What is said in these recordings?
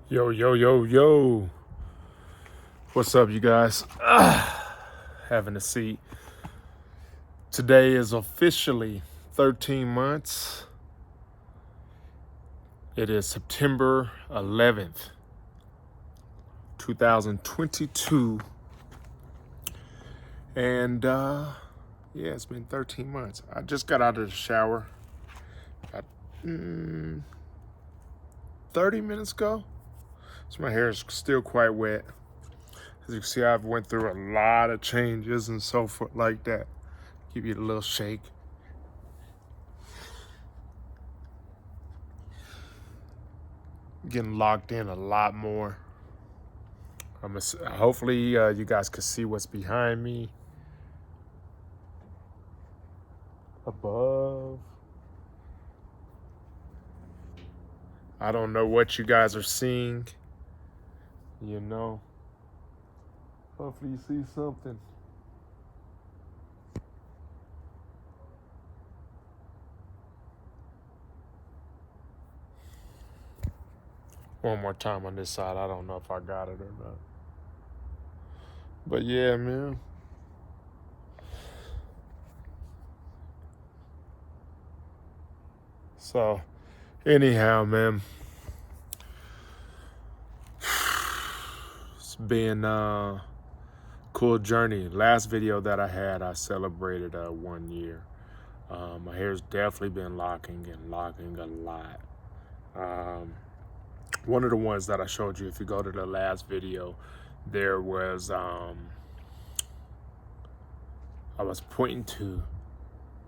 Yo, yo, yo, yo. What's up, you guys? Having a seat. Today is officially 13 months. It is September 11th, 2022. And yeah, it's been 13 months. I just got out of the shower about 30 minutes ago. So my hair is still quite wet. As you can see, I've went through a lot of changes and so forth like that. Give you a little shake. Getting locked in a lot more. Hopefully you guys can see what's behind me. Above. I don't know what you guys are seeing. You know. Hopefully you see something. One more time on this side. I don't know if I got it or not. But yeah, man. So, anyhow, man. It's been a cool journey. Last video that I had, I celebrated 1 year. My hair's definitely been locking a lot. One of the ones that I showed you, if you go to the last video, there was, I was pointing to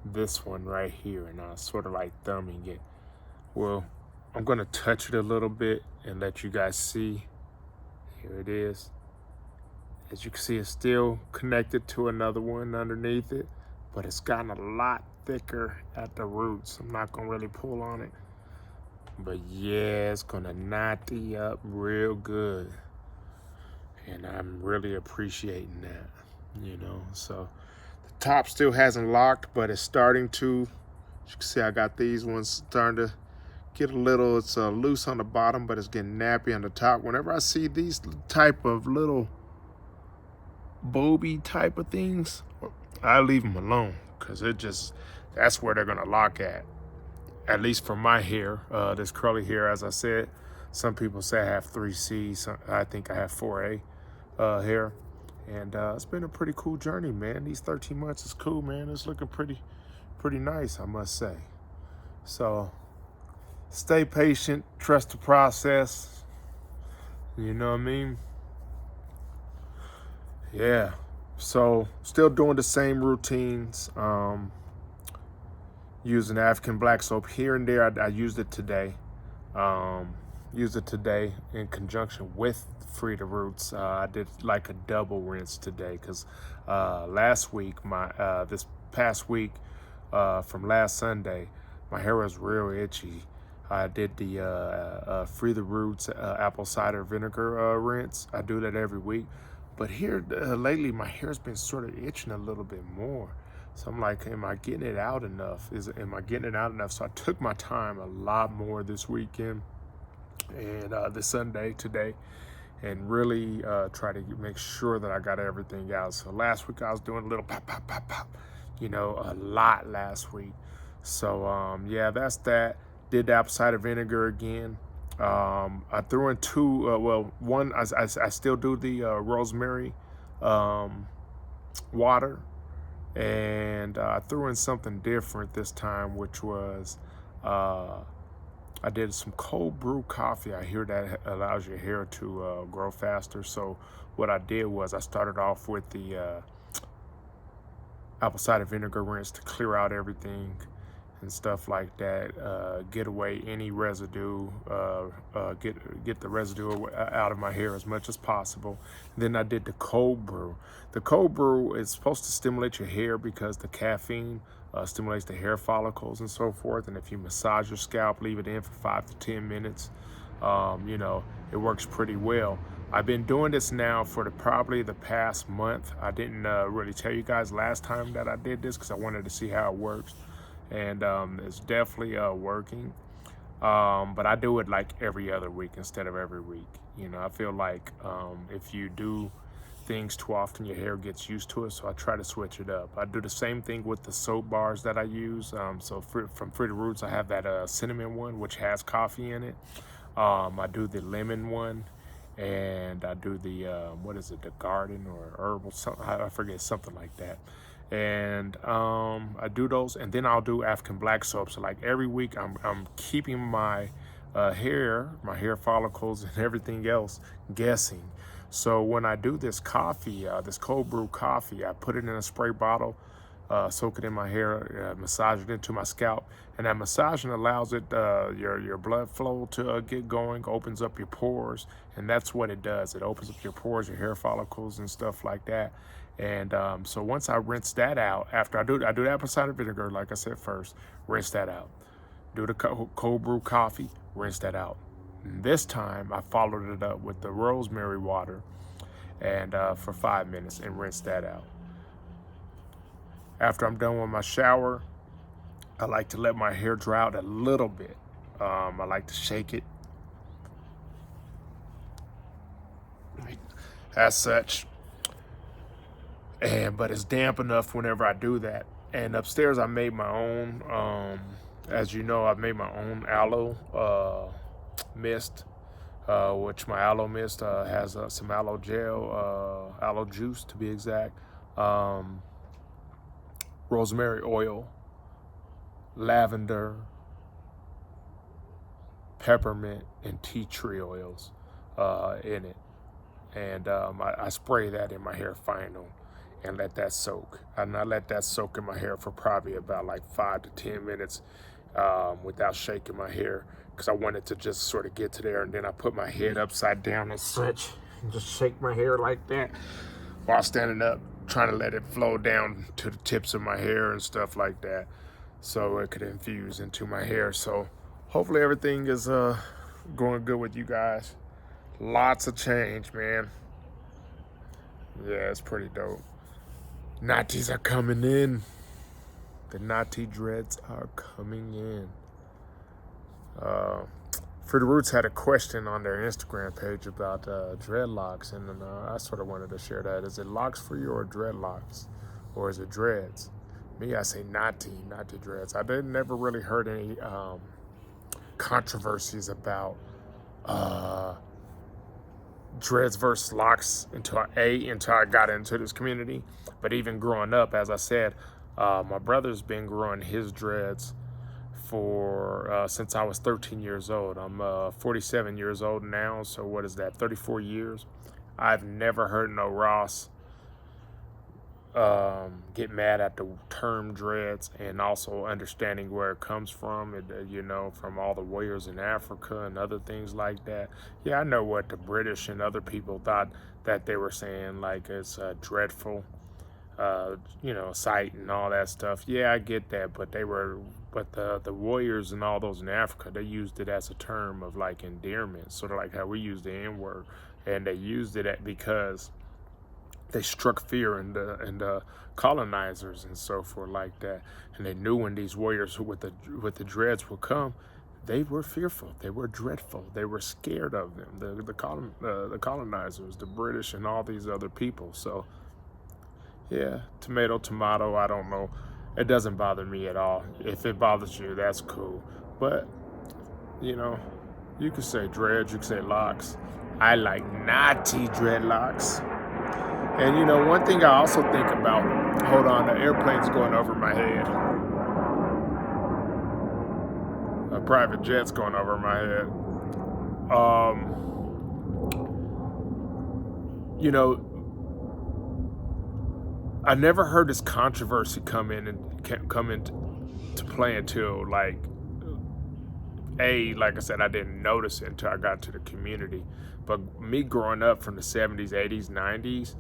this one right here, and I was sort of like thumbing it. Well, I'm gonna touch it a little bit and let you guys see. Here it is. As you can see, it's still connected to another one underneath it, but it's gotten a lot thicker at the roots. I'm not gonna really pull on it, but yeah, it's gonna natty up real good. And I'm really appreciating that, you know. So the top still hasn't locked, but it's starting to. As you can see, I got these ones starting to get a little, it's loose on the bottom, but it's getting nappy on the top. Whenever I see these type of little bulby type of things, I leave them alone, because that's where they're gonna lock at least for my hair. This curly hair, as I said, some people say I have 3C, I think I have 4A hair. And it's been a pretty cool journey, man. These 13 months is cool, man. It's looking pretty nice, I must say. So stay patient, trust the process. You know what I mean? Yeah. So still doing the same routines. Using African black soap here and there. I used it today. Used it today in conjunction with Free the Roots. I did like a double rinse today because last week, this past week, from last Sunday, my hair was real itchy. I did the Free the Roots apple cider vinegar rinse. I do that every week. But here lately, my hair's been sort of itching a little bit more. So I'm like, am I getting it out enough? Am I getting it out enough? So I took my time a lot more this weekend and this Sunday today, and really try to make sure that I got everything out. So last week I was doing a little pop, pop, pop, pop, you know, a lot last week. So yeah, that's that. Did the apple cider vinegar again. I threw in one, I still do the rosemary water, and I threw in something different this time, which was I did some cold brew coffee. I hear that allows your hair to grow faster. So what I did was I started off with the apple cider vinegar rinse to clear out everything and stuff like that, get away any residue, get the residue out of my hair as much as possible. Then I did the cold brew. The cold brew is supposed to stimulate your hair because the caffeine stimulates the hair follicles and so forth. And if you massage your scalp, leave it in for 5 to 10 minutes, you know, it works pretty well. I've been doing this now for probably the past month. I didn't really tell you guys last time that I did this because I wanted to see how it works. And it's definitely working. But I do it like every other week instead of every week. You know, I feel like if you do things too often, your hair gets used to it. So I try to switch it up. I do the same thing with the soap bars that I use. From Free Roots, I have that cinnamon one, which has coffee in it. I do the lemon one, and I do the what is it, the garden or herbal, something, I forget, something like that. And I do those, and then I'll do African black soap. So like every week, I'm keeping my my hair follicles and everything else guessing. So when I do this coffee, this cold brew coffee, I put it in a spray bottle, soak it in my hair, massage it into my scalp, and that massaging allows it your blood flow to get going, opens up your pores, and that's what it does. It opens up your pores, your hair follicles, and stuff like that. And so once I rinse that out, after I do the apple cider vinegar, like I said first, rinse that out. Do the cold brew coffee, rinse that out. And this time I followed it up with the rosemary water, and for 5 minutes, and rinse that out. After I'm done with my shower, I like to let my hair dry out a little bit. I like to shake it as such, but it's damp enough whenever I do that. And upstairs I made my own, as you know, I've made my own aloe mist, which my aloe mist has some aloe gel, aloe juice to be exact, rosemary oil, lavender, peppermint, and tea tree oils in it. And I spray that in my hair final and let that soak. And I let that soak in my hair for probably about like 5 to 10 minutes without shaking my hair, because I wanted to just sort of get to there. And then I put my head upside down as such and just shake my hair like that while standing up, trying to let it flow down to the tips of my hair and stuff like that, so it could infuse into my hair. So hopefully everything is going good with you guys. Lots of change, man. Yeah, it's pretty dope. Natties are coming in. The Natty dreads are coming in. For the Roots had a question on their Instagram page about dreadlocks, and I sort of wanted to share that. Is it locks for you or dreadlocks? Or is it dreads? Me, I say Natty dreads. I never really heard any controversies about dreads versus locks until I got into this community. But even growing up, as I said, my brother's been growing his dreads for since I was 13 years old. I'm 47 years old now, so what is that, 34 years? I've never heard no Ross get mad at the term dreads, and also understanding where it comes from, you know, from all the warriors in Africa and other things like that. Yeah, I know what the British and other people thought that they were saying, like it's dreadful, you know, sight and all that stuff. Yeah, I get that, but the warriors and all those in Africa, they used it as a term of like endearment, sort of like how we use the N-word, and they used it because they struck fear in the colonizers and so forth like that. And they knew when these warriors with the dreads would come, they were fearful, they were dreadful, they were scared of them, the colonizers, the British, and all these other people. So yeah, tomato, I don't know. It doesn't bother me at all. If it bothers you, that's cool. But, you know, you could say dreads, you could say locks. I like Natty dreadlocks. And, you know, one thing I also think about, hold on, the airplane's going over my head. A private jet's going over my head. You know, I never heard this controversy come into play until like I said, I didn't notice it until I got to the community. But me growing up from the 70s, 80s, 90s,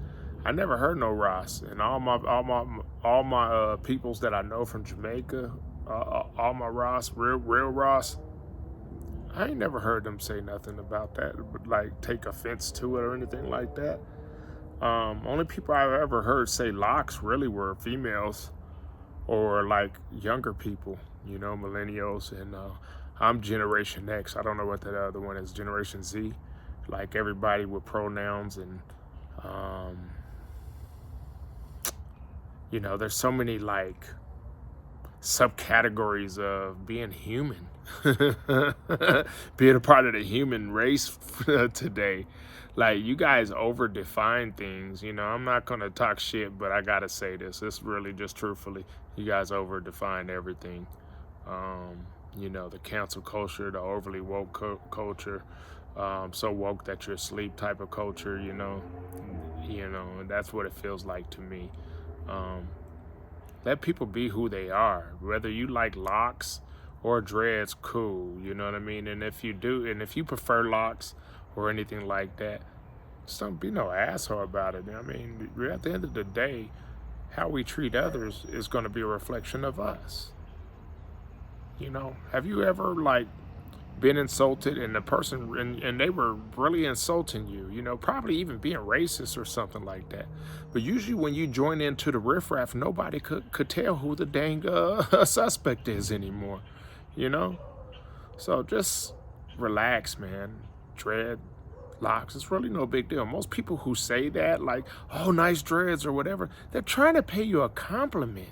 I never heard no Ross. And all my peoples that I know from Jamaica, all my Ross, real Ross, I ain't never heard them say nothing about that, like take offense to it or anything like that. Only people I've ever heard say locks really were females or like younger people, you know, millennials. And I'm Generation X. I don't know what that other one is. Generation Z. Like everybody with pronouns and, you know, there's so many like subcategories of being human, being a part of the human race today. Like, you guys over-define things. You know, I'm not gonna talk shit, but I gotta say this. It's really just truthfully, you guys over-define everything. You know, the cancel culture, the overly woke culture, so woke that you're asleep type of culture. You know, and that's what it feels like to me. Let people be who they are. Whether you like locks or dreads, cool. You know what I mean? And if you do, and if you prefer locks or anything like that, just don't be no asshole about it. I mean, at the end of the day, how we treat others is going to be a reflection of us. You know, have you ever like been insulted and the person and they were really insulting you, you know, probably even being racist or something like that? But usually when you join into the riffraff, nobody could tell who the dang suspect is anymore, you know? So just relax, man. Dreadlocks, it's really no big deal. Most people who say that, like, oh, nice dreads or whatever, they're trying to pay you a compliment.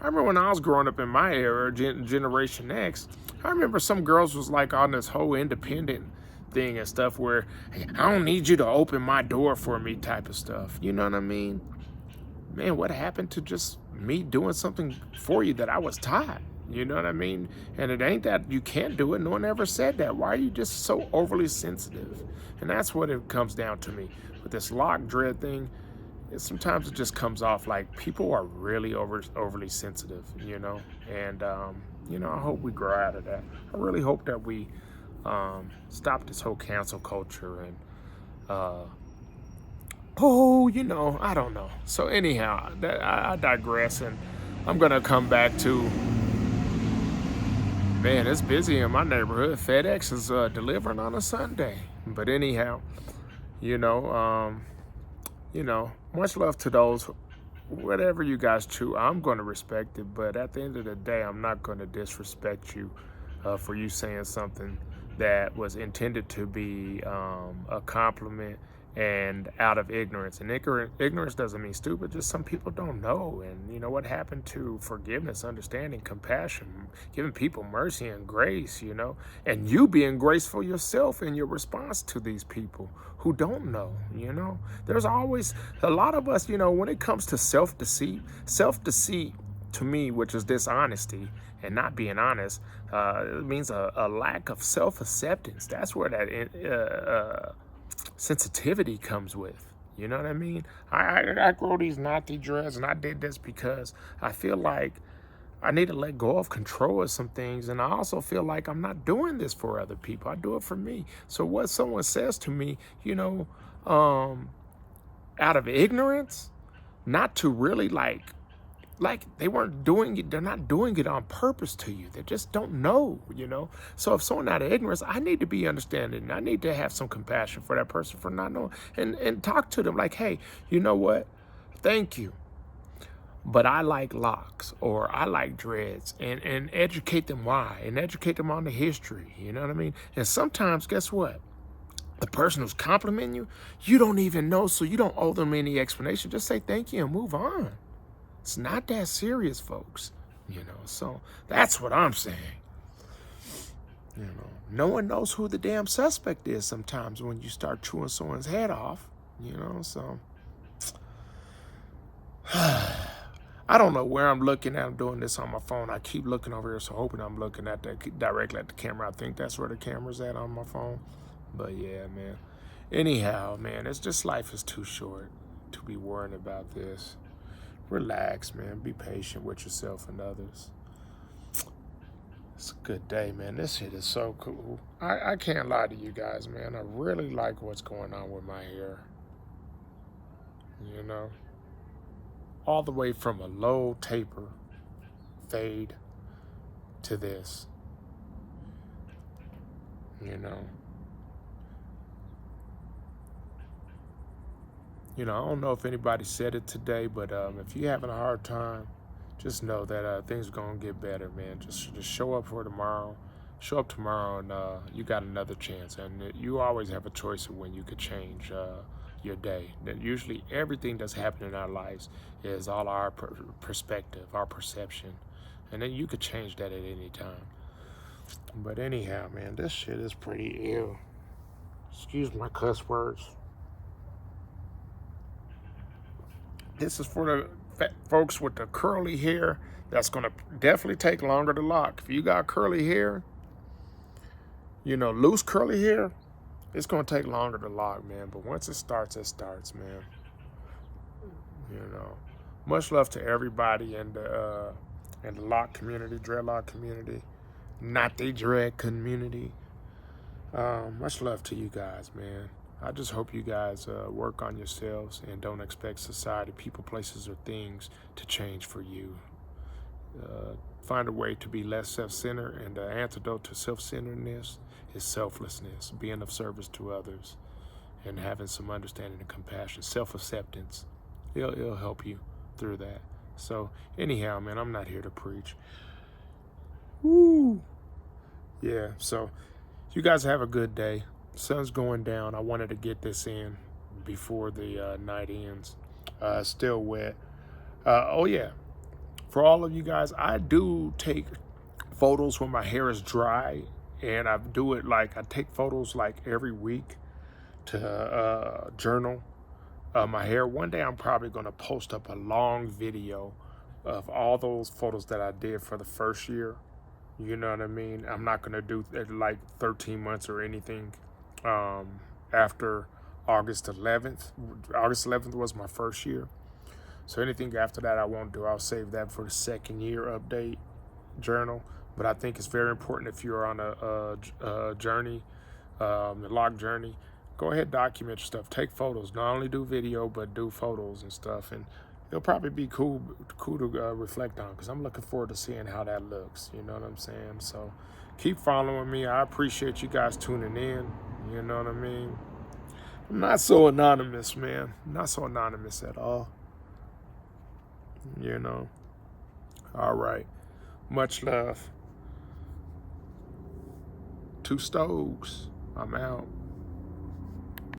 I remember when I was growing up in my era, Generation X, I remember some girls was like on this whole independent thing and stuff where, hey, I don't need you to open my door for me type of stuff. You know what I mean? Man, what happened to just me doing something for you that I was taught? You know what I mean? And it ain't that you can't do it. No one ever said that. Why are you just so overly sensitive? And that's what it comes down to me. With this lock dread thing, sometimes it just comes off like people are really overly sensitive, you know? And, you know, I hope we grow out of that. I really hope that we stop this whole cancel culture and, you know, I don't know. So anyhow, I digress, and I'm going to come back to, man, it's busy in my neighborhood. FedEx is delivering on a Sunday. But anyhow, you know, much love to those, whatever you guys choose, I'm going to respect it. But at the end of the day, I'm not going to disrespect you for you saying something that was intended to be a compliment and out of ignorance. And ignorance doesn't mean stupid, just some people don't know. And you know what happened to forgiveness, understanding, compassion, giving people mercy and grace, you know, and you being graceful yourself in your response to these people who don't know, you know. There's always a lot of us, you know, when it comes to self-deceit to me, which is dishonesty and not being honest, it means a lack of self-acceptance. That's where that sensitivity comes with. You know what I mean? I grow these Natty dreads, and I did this because I feel like I need to let go of control of some things, and I also feel like I'm not doing this for other people. I do it for me. So what someone says to me, you know, out of ignorance, not to really like they weren't doing it, they're not doing it on purpose to you. They just don't know, you know? So if someone out of ignorance, I need to be understanding. I need to have some compassion for that person for not knowing, and talk to them like, hey, you know what? Thank you, but I like locks or I like dreads, and educate them why, and educate them on the history, you know what I mean? And sometimes, guess what? The person who's complimenting you, you don't even know, so you don't owe them any explanation. Just say thank you and move on. It's not that serious, folks, you know, so that's what I'm saying. You know, no one knows who the damn suspect is sometimes when you start chewing someone's head off, you know, so I don't know where I'm looking at. I'm doing this on my phone. I keep looking over here, so hoping I'm looking at that directly at the camera. I think that's where the camera's at on my phone. But yeah, man. Anyhow, man, it's just life is too short to be worrying about this. Relax, man. Be patient with yourself and others. It's a good day, man. This shit is so cool. I can't lie to you guys, man. I really like what's going on with my hair. You know? All the way from a low taper fade to this. You know? You know, I don't know if anybody said it today, but if you're having a hard time, just know that things are going to get better, man. Just show up for tomorrow. show up tomorrow and you got another chance. And you always have a choice of when you could change your day. That usually everything that's happening in our lives is all our perspective, our perception. And then you could change that at any time. But anyhow, man, this shit is pretty ill. Excuse my cuss words. This is for the folks with the curly hair. That's going to definitely take longer to lock. If you got curly hair, you know, loose curly hair, it's going to take longer to lock, man. But once it starts, man. You know, much love to everybody in the lock community, dreadlock community, Natty dread community. Much love to you guys, man. I just hope you guys work on yourselves and don't expect society, people, places, or things to change for you. Find a way to be less self-centered, and the antidote to self-centeredness is selflessness, being of service to others, and having some understanding and compassion, self-acceptance. It'll help you through that. So anyhow, man, I'm not here to preach. Woo! Yeah, so you guys have a good day. Sun's going down. I wanted to get this in before the night ends. Still wet. Oh yeah, for all of you guys, I do take photos when my hair is dry, and I do it like I take photos like every week to journal my hair. One day I'm probably gonna post up a long video of all those photos that I did for the first year. You know what I mean? I'm not gonna do like 13 months or anything after August 11th. August 11th was my first year. So anything after that I won't do. I'll save that for the second year update journal. But I think it's very important if you're on a journey, a lock journey, go ahead, document your stuff. Take photos. Not only do video, but do photos and stuff. And it'll probably be cool to reflect on, because I'm looking forward to seeing how that looks. You know what I'm saying? So keep following me. I appreciate you guys tuning in. You know what I mean? I'm not so anonymous, man. Not so anonymous at all. You know? All right. Much love. Two Stoves. I'm out.